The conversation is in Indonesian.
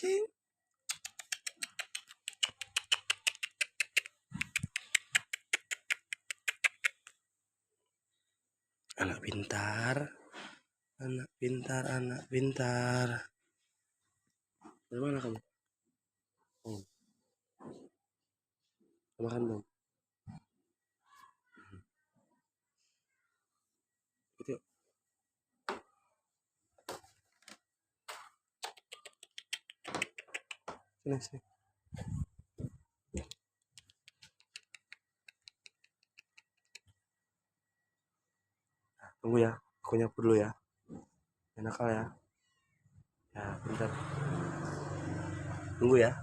Cing. Anak pintar, anak pintar, anak pintar. Dari mana kamu? Oh, makan belum? Itu. Sini, sini. Nah, tunggu ya, aku nyapu dulu ya. Jangan nakal ya. Ya, bentar. Tunggu ya.